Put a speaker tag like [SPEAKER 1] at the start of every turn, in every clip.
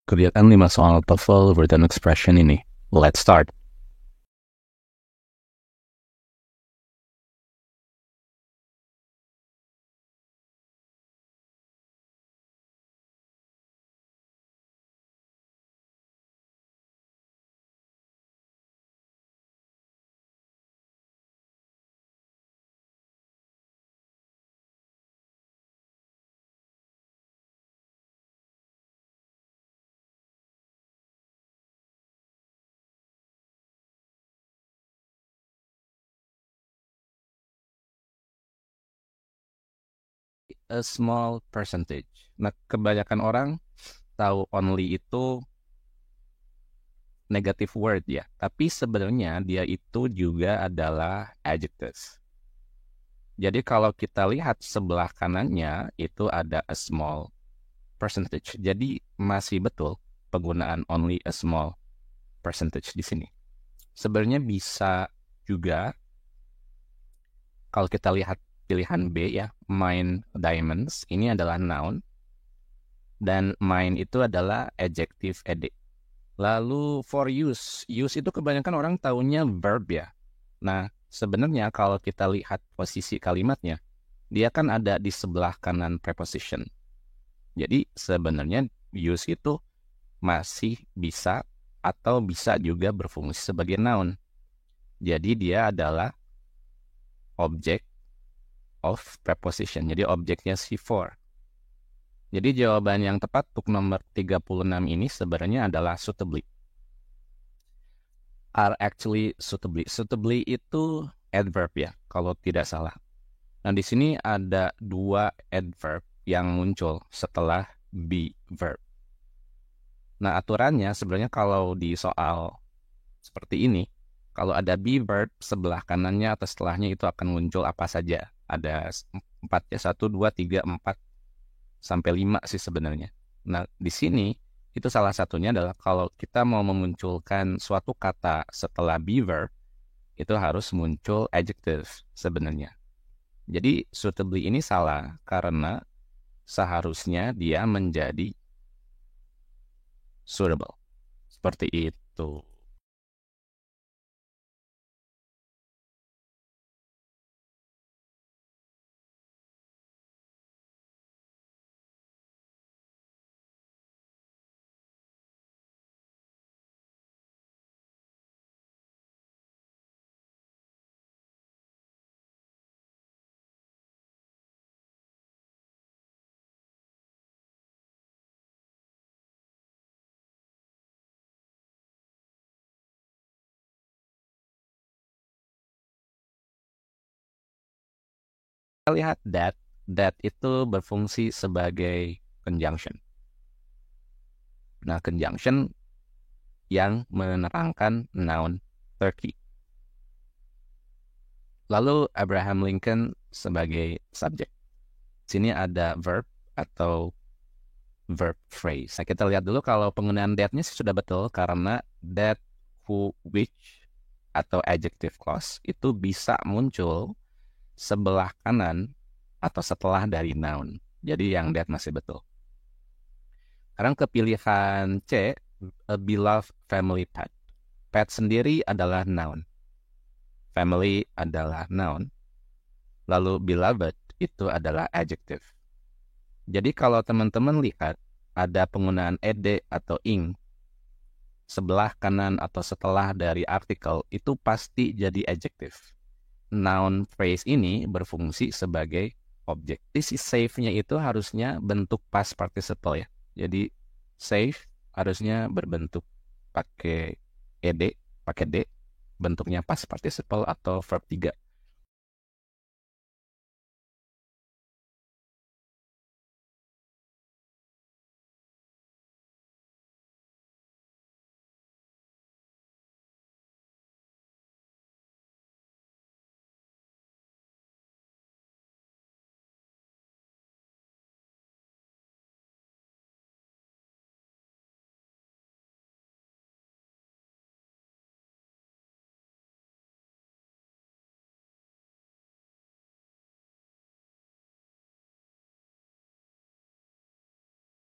[SPEAKER 1] Kerjakan 5 soal TOEFL written expression ini. Let's start. A small percentage. Nah, kebanyakan orang tahu only itu negative word ya. Tapi sebenarnya dia itu juga adalah adjectives. Jadi kalau kita lihat sebelah kanannya itu ada a small percentage. Jadi masih betul penggunaan only a small percentage di sini. Sebenarnya bisa juga kalau kita lihat pilihan B ya, mine diamonds, ini adalah noun, dan mine itu adalah adjective ed. Lalu for use itu kebanyakan orang taunya verb ya. Nah, sebenarnya kalau kita lihat posisi kalimatnya, dia kan ada di sebelah kanan preposition. Jadi sebenarnya use itu masih bisa atau bisa juga berfungsi sebagai noun. Jadi dia adalah object of preposition. Jadi objeknya si for. Jadi jawaban yang tepat untuk nomor 36 ini sebenarnya adalah suitably. Are actually suitably. Suitably itu adverb ya, kalau tidak salah. Nah, di sini ada dua adverb yang muncul setelah be verb. Nah, aturannya sebenarnya kalau di soal seperti ini, kalau ada be verb, sebelah kanannya atau setelahnya itu akan muncul apa saja. Ada 4 ya, 1, 2, 3, 4, sampai 5 sih sebenarnya. Nah, di sini itu salah satunya adalah kalau kita mau memunculkan suatu kata setelah be verb, itu harus muncul adjective sebenarnya. Jadi suitably ini salah karena seharusnya dia menjadi suitable. Seperti itu. Kita lihat that itu berfungsi sebagai conjunction. Nah, conjunction yang menerangkan noun Turkey. Lalu Abraham Lincoln sebagai subjek. Sini ada verb atau verb phrase. Nah, kita lihat dulu kalau penggunaan that-nya sih sudah betul karena that, who, which atau adjective clause itu bisa muncul sebelah kanan atau setelah dari noun. Jadi yang that masih betul. Sekarang ke pilihan C, a beloved family pet. Pet sendiri adalah noun. Family adalah noun. Lalu beloved itu adalah adjective. Jadi kalau teman-teman lihat ada penggunaan ed atau ing sebelah kanan atau setelah dari artikel itu pasti jadi adjective. Noun phrase ini berfungsi sebagai objek. Si save-nya itu harusnya bentuk past participle ya. Jadi save harusnya berbentuk pakai ed, pakai d, bentuknya past participle atau verb 3.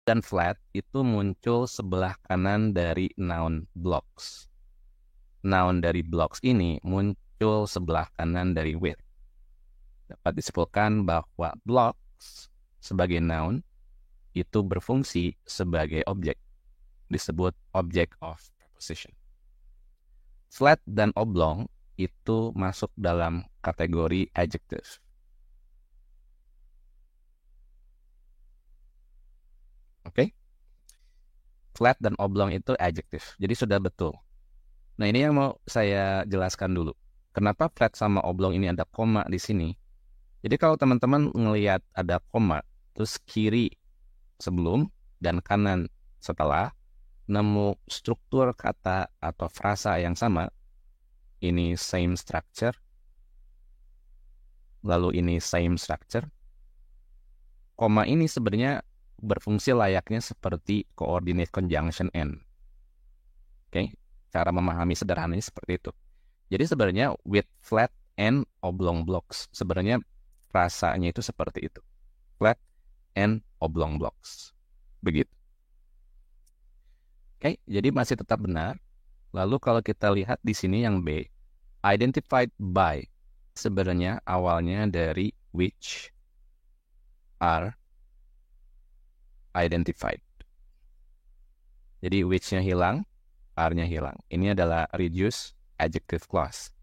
[SPEAKER 1] dan flat itu muncul sebelah kanan dari noun blocks. Noun dari blocks ini muncul sebelah kanan dari with. Dapat disimpulkan bahwa blocks sebagai noun itu berfungsi sebagai objek, disebut object of preposition. Flat dan oblong itu masuk dalam kategori adjective. Oke? Flat dan oblong itu adjective. Jadi sudah betul. Nah, ini yang mau saya jelaskan dulu. Kenapa flat sama oblong ini ada koma di sini? Jadi kalau teman-teman ngelihat ada koma, terus kiri sebelum dan kanan setelah, nemu struktur kata atau frasa yang sama, ini same structure, lalu ini same structure. Koma ini sebenarnya berfungsi layaknya seperti coordinate conjunction and. Oke, cara memahami sederhananya seperti itu. Jadi sebenarnya with flat and oblong blocks, sebenarnya frasanya itu seperti itu. Flat and oblong blocks. Begitu. Oke, jadi masih tetap benar. Lalu kalau kita lihat di sini yang B, identified by, sebenarnya awalnya dari which are identified. Jadi which-nya hilang, are-nya hilang. Ini adalah reduce adjective clause.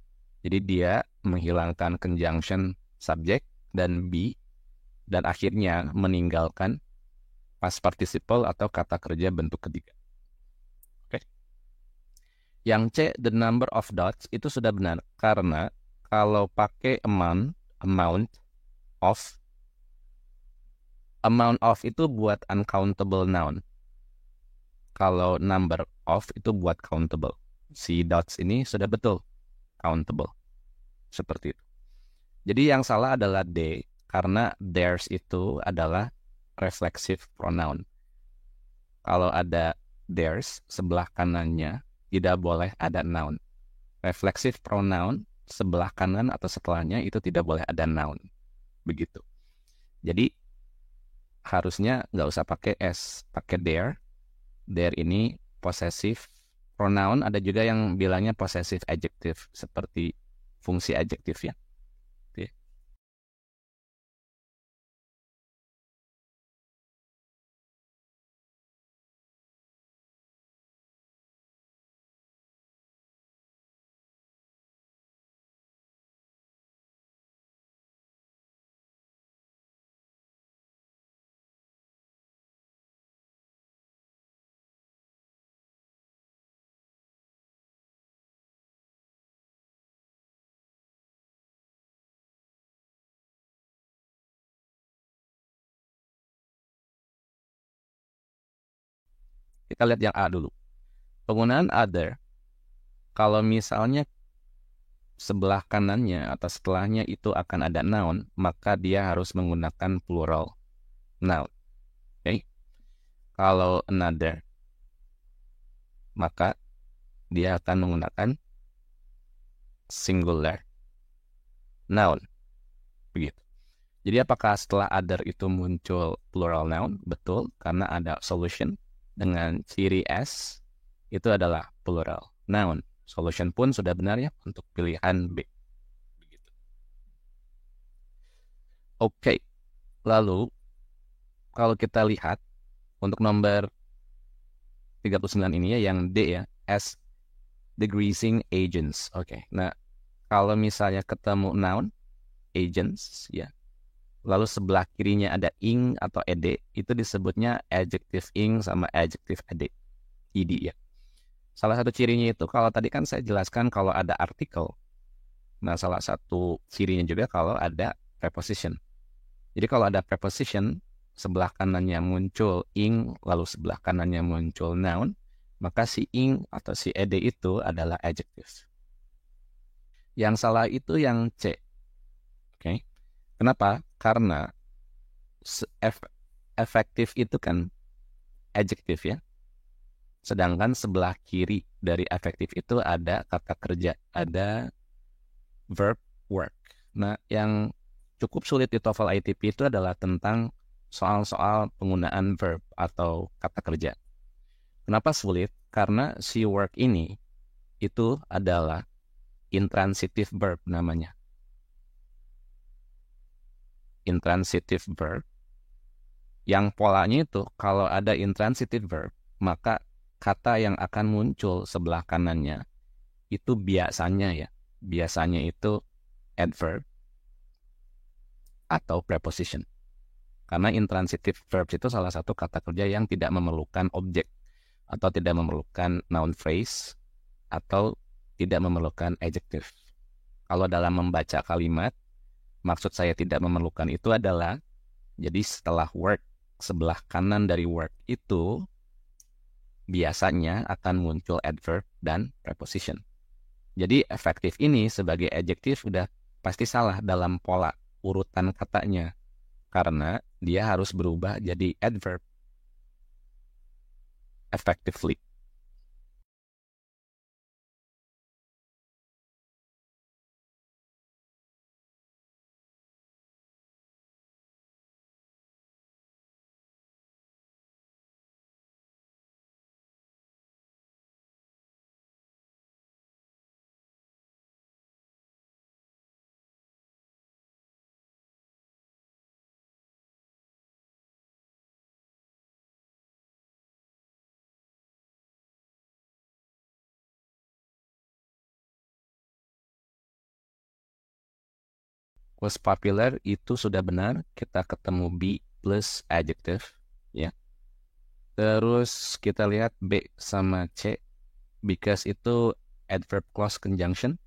[SPEAKER 1] Jadi dia menghilangkan conjunction subject dan be, dan akhirnya meninggalkan past participle atau kata kerja bentuk ketiga. Oke. Yang C, the number of dots, itu sudah benar. Karena kalau pakai amount of itu buat uncountable noun. Kalau number of itu buat countable. Si dots ini sudah betul countable. Seperti itu. Jadi yang salah adalah D, karena theirs itu adalah reflexive pronoun. Kalau ada theirs, sebelah kanannya tidak boleh ada noun. Reflexive pronoun, sebelah kanan atau setelahnya itu tidak boleh ada noun. Begitu. Jadi harusnya nggak usah pakai S, pakai their. Their ini possessive pronoun, ada juga yang bilangnya possessive adjective, seperti fungsi adjektif ya. Kita lihat yang A dulu. Penggunaan other, kalau misalnya sebelah kanannya atau setelahnya itu akan ada noun, maka dia harus menggunakan plural noun. Oke? Kalau another, maka dia akan menggunakan singular noun. Begitu. Jadi apakah setelah other itu muncul plural noun? Betul, karena ada solution dengan ciri S itu adalah plural noun. Solution pun sudah benar ya untuk pilihan B. Begitu. Oke. Lalu kalau kita lihat untuk nomor 39 ini ya, yang D ya, as decreasing agents. Oke. Nah, kalau misalnya ketemu noun agents ya, lalu sebelah kirinya ada ing atau ed, itu disebutnya adjective ing sama adjective ed, ed ya. Salah satu cirinya itu, kalau tadi kan saya jelaskan kalau ada artikel. Nah, salah satu cirinya juga kalau ada preposition. Jadi kalau ada preposition, sebelah kanannya muncul ing, lalu sebelah kanannya muncul noun, maka si ing atau si ed itu adalah adjective. Yang salah itu yang C. Oke. Kenapa? Karena efektif itu kan adjective ya. Sedangkan sebelah kiri dari efektif itu ada kata kerja, ada verb work. Nah, yang cukup sulit di TOEFL ITP itu adalah tentang soal-soal penggunaan verb atau kata kerja. Kenapa sulit? Karena si work ini itu adalah intransitive verb namanya. Intransitive verb yang polanya itu kalau ada intransitive verb, maka kata yang akan muncul sebelah kanannya itu biasanya itu adverb atau preposition. Karena intransitive verbs itu salah satu kata kerja yang tidak memerlukan objek atau tidak memerlukan noun phrase atau tidak memerlukan adjective. Kalau dalam membaca kalimat, maksud saya tidak memerlukan itu adalah, jadi setelah work, sebelah kanan dari work itu biasanya akan muncul adverb dan preposition. Jadi effective ini sebagai adjective udah pasti salah dalam pola urutan katanya. Karena dia harus berubah jadi adverb effectively. Was popular itu sudah benar, kita ketemu be plus adjective, ya. Terus kita lihat B sama C, because itu adverb clause conjunction,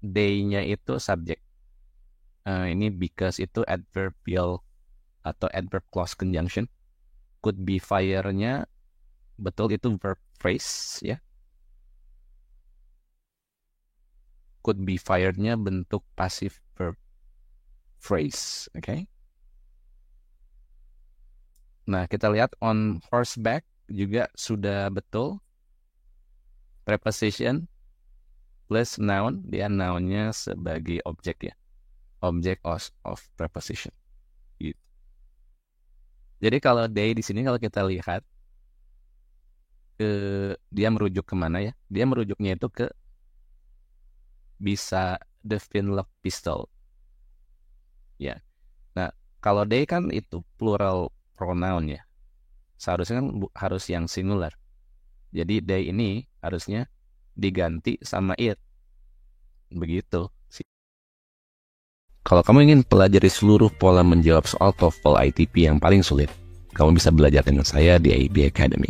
[SPEAKER 1] they-nya itu subject. Ini because itu adverbial atau adverb clause conjunction. Could be fire-nya betul itu verb phrase, ya. Could be fired-nya bentuk passive verb phrase, oke? Okay? Nah, kita lihat on horseback juga sudah betul. Preposition plus noun, dia noun-nya sebagai objek, ya. Object of preposition. Gitu. Jadi kalau they di sini kalau kita lihat, dia merujuk kemana, ya? Dia merujuknya itu ke bisa the Finlock pistol, ya. Nah, kalau they kan itu plural pronoun, ya. Seharusnya kan harus yang singular. Jadi they ini harusnya diganti sama it. Begitu. Kalau kamu ingin pelajari seluruh pola menjawab soal TOEFL ITP yang paling sulit, kamu bisa belajar dengan saya di AIB Academy.